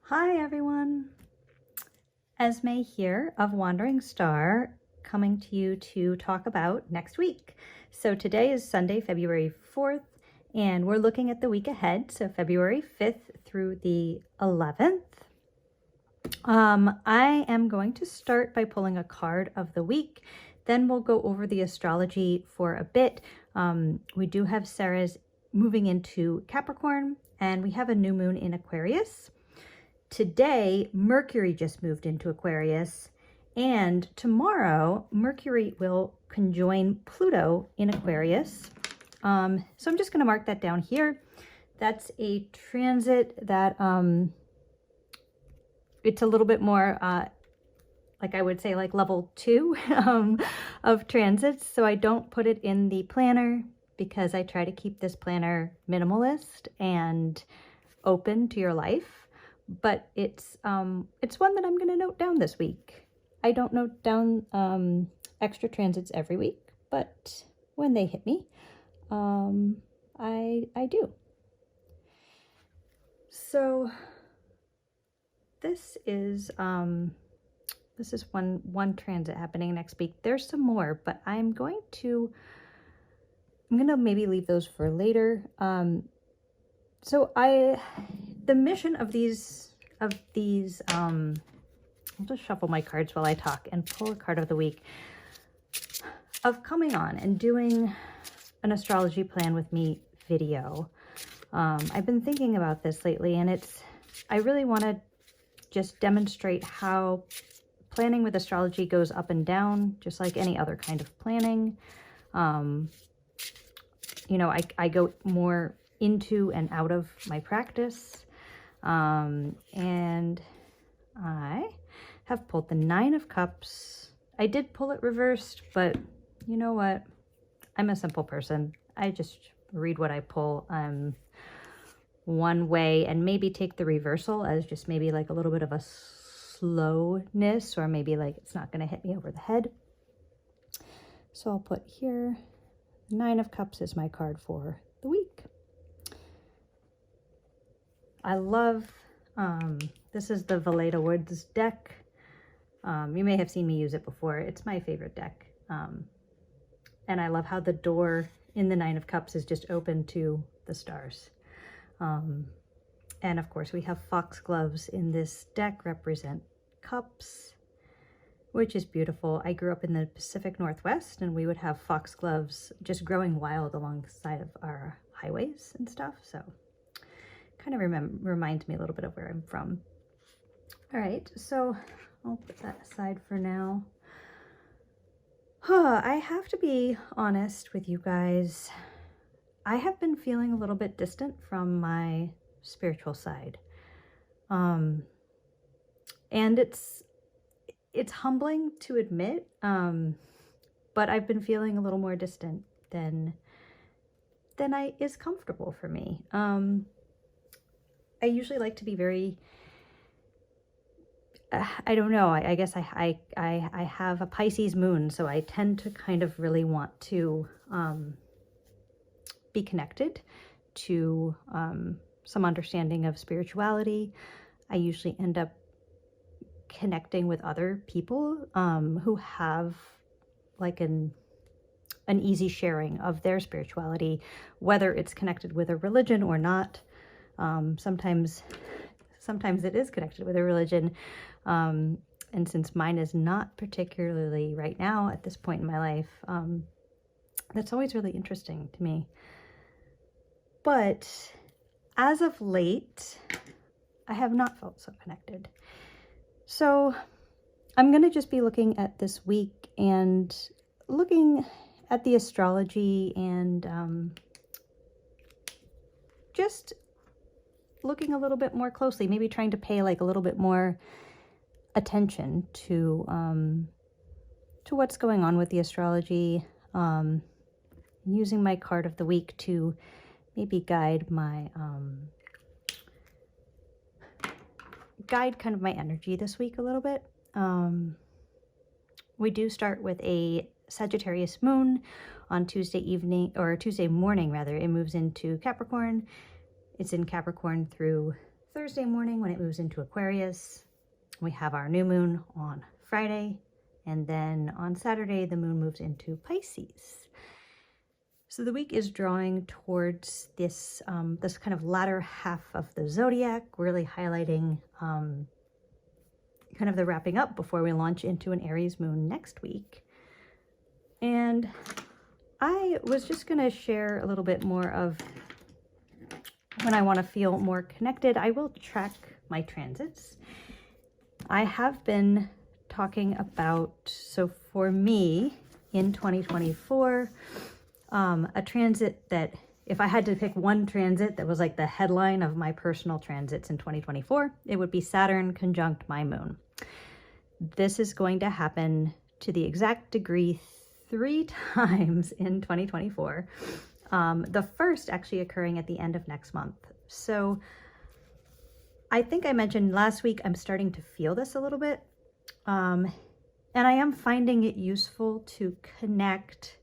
Hi everyone, Esme here of Wandering Star, coming to you to talk about next week. So today is Sunday, February 4th, and we're looking at the week ahead, so February 5th through the 11th. I am going to start by pulling a card of the week, then we'll go over the astrology for a bit. We do have Ceres moving into Capricorn, and we have a new moon in Aquarius. Today, Mercury just moved into Aquarius, and tomorrow, Mercury will conjoin Pluto in Aquarius. So I'm just going to mark that down here. That's a transit that it's a little bit more, like I would say, like level 2 of transits. So I don't put it in the planner because I try to keep this planner minimalist and open to your life. But it's one that I'm going to note down this week. I don't note down extra transits every week, but when they hit me, I do. So this is one transit happening next week. There's some more, but I'm gonna maybe leave those for later. The mission of these, I'll just shuffle my cards while I talk and pull a card of the week, of coming on and doing an astrology plan with me video. I've been thinking about this lately, and I really want to just demonstrate how planning with astrology goes up and down, just like any other kind of planning. You know, I go more into and out of my practice. And I have pulled the 9 of Cups. I did pull it reversed, but you know what? I'm a simple person. I just read what I pull one way and maybe take the reversal as just maybe like a little bit of a slowness, or maybe like it's not going to hit me over the head. So I'll put here, 9 of Cups is my card for the week. I love, this is the Valeda Woods deck. You may have seen me use it before. It's my favorite deck. And I love how the door in the 9 of Cups is just open to the stars. And of course we have foxgloves in this deck, represent cups, which is beautiful. I grew up in the Pacific Northwest, and we would have foxgloves just growing wild alongside of our highways and stuff. So kind of reminds me a little bit of where I'm from. All right, so I'll put that aside for now. I have to be honest with you guys. I have been feeling a little bit distant from my spiritual side. And it's humbling to admit, but I've been feeling a little more distant than is comfortable for me. I usually like to be very, I don't know, I guess I have a Pisces moon, so I tend to kind of really want to be connected to some understanding of spirituality. I usually end up connecting with other people who have like an easy sharing of their spirituality, whether it's connected with a religion or not. Sometimes it is connected with a religion. And since mine is not particularly right now at this point in my life, that's always really interesting to me. But as of late, I have not felt so connected. So I'm going to just be looking at this week and looking at the astrology and just looking a little bit more closely, maybe trying to pay like a little bit more attention to what's going on with the astrology, using my card of the week to maybe guide my kind of my energy this week a little bit. We do start with a Sagittarius moon on Tuesday evening, or Tuesday morning rather. It moves into Capricorn. It's in Capricorn through Thursday morning when it moves into Aquarius. We have our new moon on Friday, and then on Saturday, the moon moves into Pisces. So the week is drawing towards this, this kind of latter half of the zodiac, really highlighting kind of the wrapping up before we launch into an Aries moon next week. And I was just going to share a little bit more of when I want to feel more connected. I will track my transits. I have been talking about, so for me in 2024, a transit that, if I had to pick one transit that was like the headline of my personal transits in 2024, it would be Saturn conjunct my moon. This is going to happen to the exact degree 3 times in 2024. The first actually occurring at the end of next month. So I think I mentioned last week, I'm starting to feel this a little bit. And I am finding it useful to connect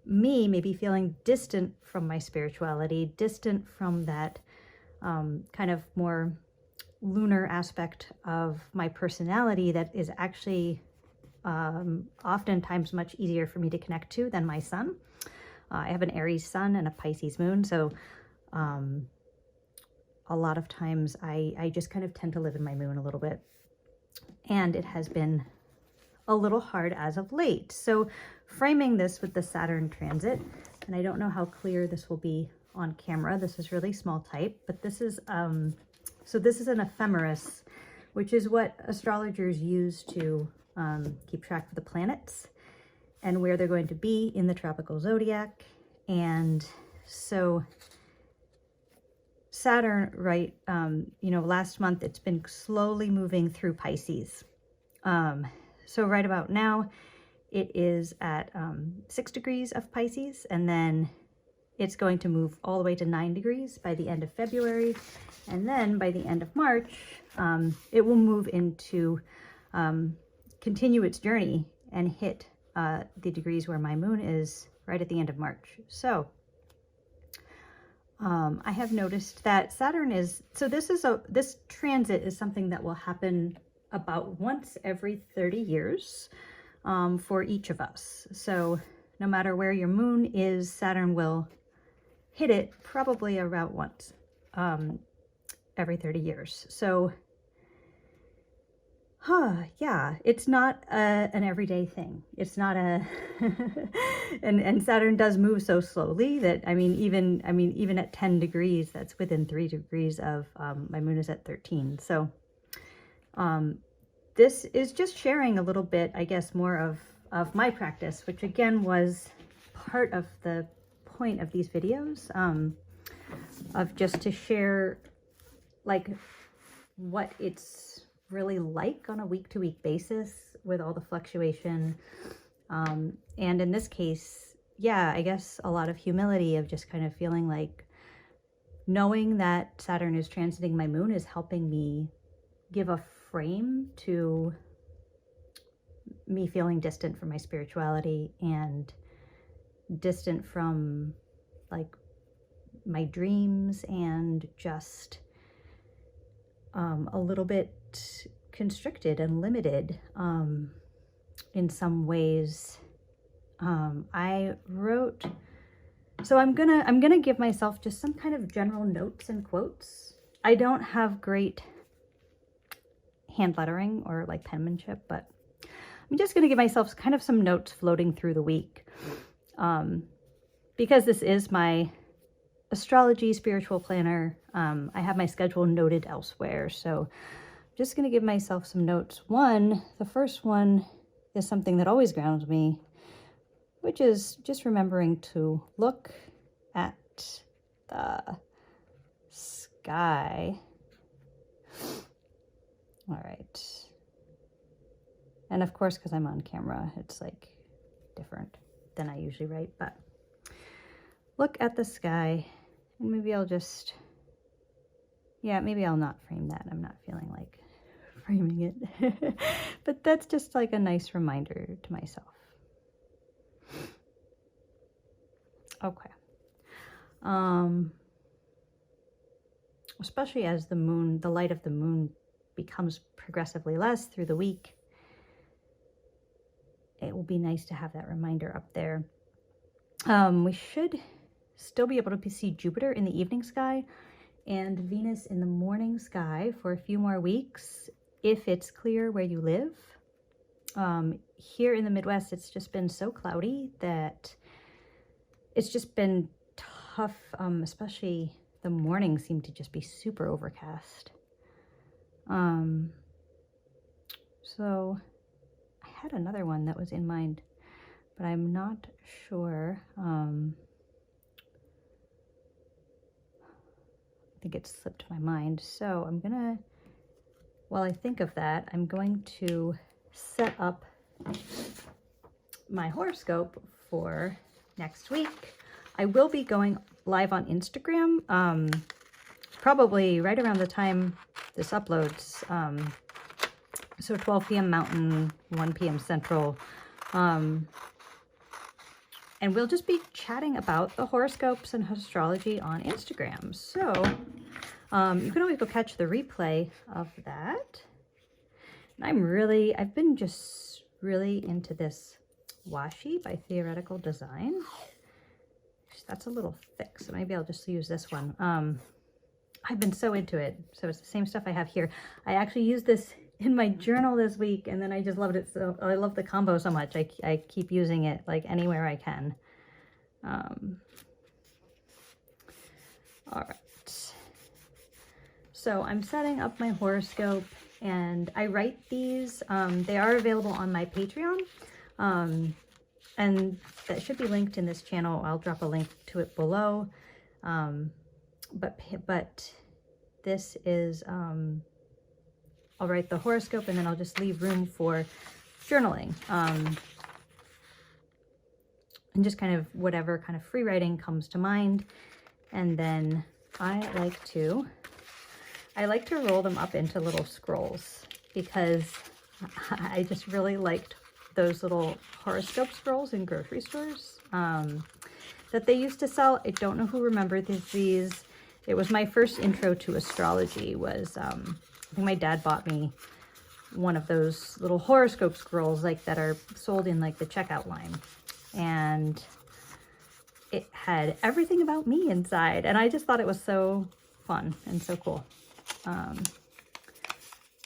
me maybe feeling distant from my spirituality, distant from that kind of more lunar aspect of my personality that is actually oftentimes much easier for me to connect to than my sun. I have an Aries sun and a Pisces moon, so a lot of times I just kind of tend to live in my moon a little bit. And it has been a little hard as of late. So framing this with the Saturn transit, and I don't know how clear this will be on camera. This is really small type, but this is, so this is an ephemeris, which is what astrologers use to keep track of the planets and where they're going to be in the tropical zodiac. And so Saturn, right, last month it's been slowly moving through Pisces. So right about now it is at 6 degrees of Pisces, and then it's going to move all the way to 9 degrees by the end of February. And then by the end of March, it will move into, continue its journey and hit the degrees where my moon is right at the end of March. So I have noticed that Saturn is, so this transit is something that will happen about once every 30 years for each of us. So no matter where your moon is, Saturn will hit it probably about once every 30 years. So yeah, it's not an everyday thing. It's not a, and Saturn does move so slowly that, even at 10 degrees, that's within 3 degrees of, my moon is at 13. So, this is just sharing a little bit, I guess, more of my practice, which again was part of the point of these videos, of just to share like what it's really like on a week-to-week basis with all the fluctuation. And in this case, yeah, I guess a lot of humility of just kind of feeling like knowing that Saturn is transiting my moon is helping me give a frame to me feeling distant from my spirituality and distant from like my dreams, and just a little bit constricted and limited in some ways. I wrote, so I'm gonna give myself just some kind of general notes and quotes. I don't have great hand lettering or like penmanship, but I'm just gonna give myself kind of some notes floating through the week, because this is my astrology spiritual planner. I have my schedule noted elsewhere, so I'm just going to give myself some notes. The first one is something that always grounds me, which is just remembering to look at the sky. All right. And of course, because I'm on camera, it's like different than I usually write, but look at the sky. And maybe I'll just, yeah, maybe I'll not frame that. I'm not feeling like framing it. But that's just like a nice reminder to myself. Okay. especially as the light of the moon becomes progressively less through the week. It will be nice to have that reminder up there. We should still be able to see Jupiter in the evening sky and Venus in the morning sky for a few more weeks, if it's clear where you live. Here in the Midwest, it's just been so cloudy that it's just been tough, especially the mornings seem to just be super overcast. So I had another one that was in mind, but I'm not sure. I think it slipped my mind. So I'm gonna, while I think of that, I'm going to set up my horoscope for next week. I will be going live on Instagram, probably right around the time this uploads. So 12 p.m. Mountain, 1 p.m. Central. And we'll just be chatting about the horoscopes and astrology on Instagram. So you can always go catch the replay of that. And I've been just really into this washi by Theoretical Design. That's a little thick, so maybe I'll just use this one. I've been so into it. So it's the same stuff I have here. I actually used this in my journal this week, and then I just loved it. So I love the combo so much. I keep using it like anywhere I can. All right. So I'm setting up my horoscope, and I write these. They are available on my Patreon, and that should be linked in this channel. I'll drop a link to it below. But this is, I'll write the horoscope, and then I'll just leave room for journaling. And just kind of whatever kind of free writing comes to mind. And then I like to roll them up into little scrolls, because I just really liked those little horoscope scrolls in grocery stores that they used to sell. I don't know who remembered these. It was my first intro to astrology. Was I think my dad bought me one of those little horoscope scrolls like that are sold in like the checkout line, and it had everything about me inside, and I just thought it was so fun and so cool.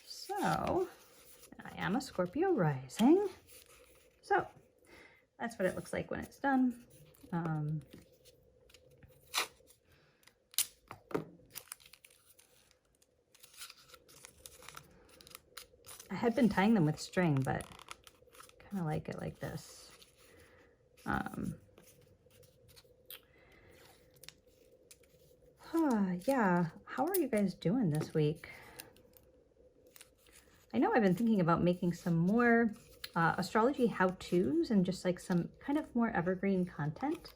So I am a Scorpio rising, so that's what it looks like when it's done. I had been tying them with string, but kind of like it like this. Yeah, how are you guys doing this week? I know I've been thinking about making some more astrology how-tos and just like some kind of more evergreen content.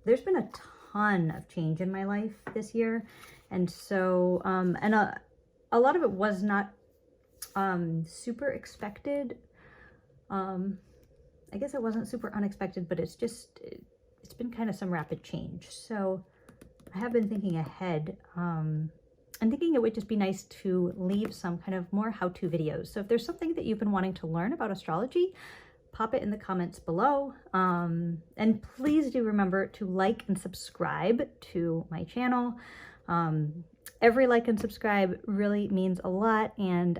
There's been a ton of change in my life this year, and so and a lot of it was not super expected. I guess it wasn't super unexpected, but it's been kind of some rapid change. So I have been thinking ahead, and thinking it would just be nice to leave some kind of more how-to videos. So if there's something that you've been wanting to learn about astrology, pop it in the comments below. And please do remember to like and subscribe to my channel. Every like and subscribe really means a lot, and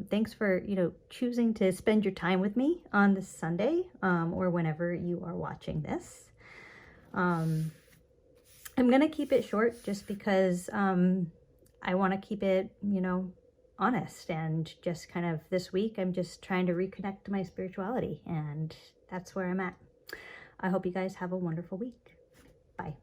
thanks for choosing to spend your time with me on this Sunday, or whenever you are watching this. I'm gonna keep it short just because I want to keep it honest, and just kind of this week I'm just trying to reconnect to my spirituality, and that's where I'm at. I hope you guys have a wonderful week. Bye.